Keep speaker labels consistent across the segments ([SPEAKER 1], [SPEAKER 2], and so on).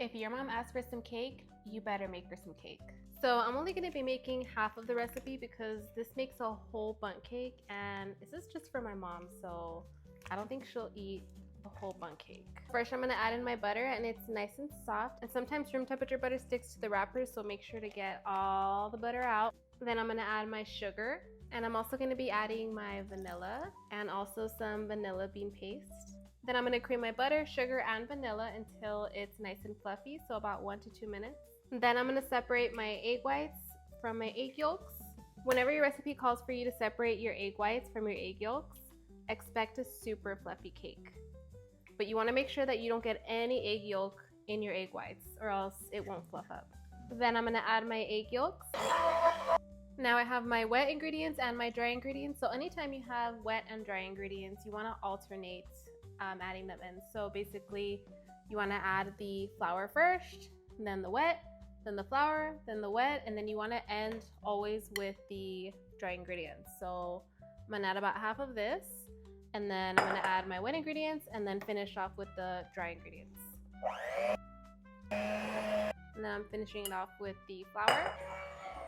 [SPEAKER 1] If your mom asks for some cake, you better make her some cake. So I'm only gonna be making half of the recipe because this makes a whole bundt cake, and this is just for my mom, so I don't think she'll eat the whole bundt cake. First, I'm gonna add in my butter, and it's nice and soft. And sometimes room temperature butter sticks to the wrapper, so make sure to get all the butter out. Then I'm gonna add my sugar, and I'm also gonna be adding my vanilla and also some vanilla bean paste. Then I'm gonna cream my butter, sugar, and vanilla until it's nice and fluffy, so about 1 to 2 minutes. Then I'm gonna separate my egg whites from my egg yolks. Whenever your recipe calls for you to separate your egg whites from your egg yolks, expect a super fluffy cake. But you wanna make sure that you don't get any egg yolk in your egg whites, or else it won't fluff up. Then I'm gonna add my egg yolks. Now I have my wet ingredients and my dry ingredients. So anytime you have wet and dry ingredients, you wanna alternate adding them in. So basically you want to add the flour first, and then the wet, then the flour, then the wet, and then you want to end always with the dry ingredients. So I'm gonna add about half of this, and then I'm gonna add my wet ingredients and then finish off with the dry ingredients. And then I'm finishing it off with the flour.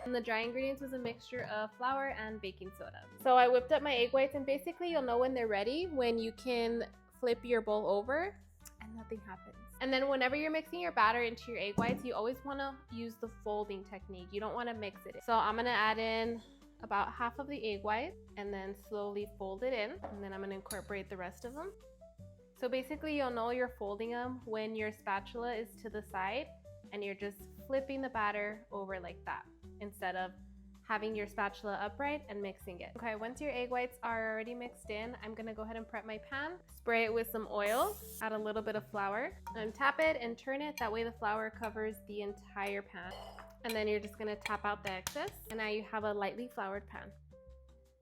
[SPEAKER 1] And the dry ingredients was a mixture of flour and baking soda. So I whipped up my egg whites, and basically you'll know when they're ready when you can flip your bowl over and nothing happens. And then whenever you're mixing your batter into your egg whites, you always want to use the folding technique. You don't want to mix it. So I'm going to add in about half of the egg white and then slowly fold it in, and then I'm going to incorporate the rest of them. So basically you'll know you're folding them when your spatula is to the side and you're just flipping the batter over like that instead of having your spatula upright and mixing it. Okay, once your egg whites are already mixed in, I'm gonna go ahead and prep my pan, spray it with some oil, add a little bit of flour, and tap it and turn it. That way the flour covers the entire pan. And then you're just gonna tap out the excess, and now you have a lightly floured pan.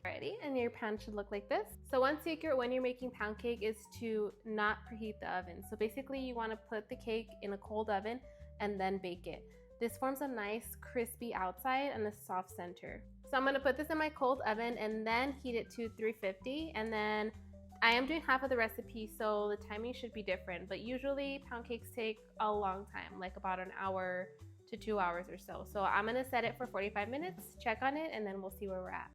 [SPEAKER 1] Alrighty, and your pan should look like this. So one secret when you're making pound cake is to not preheat the oven. So basically you wanna put the cake in a cold oven and then bake it. This forms a nice crispy outside and a soft center. So I'm gonna put this in my cold oven and then heat it to 350. And then I am doing half of the recipe, so the timing should be different. But usually pound cakes take a long time, like about an hour to 2 hours or so. So I'm gonna set it for 45 minutes, check on it, and then we'll see where we're at.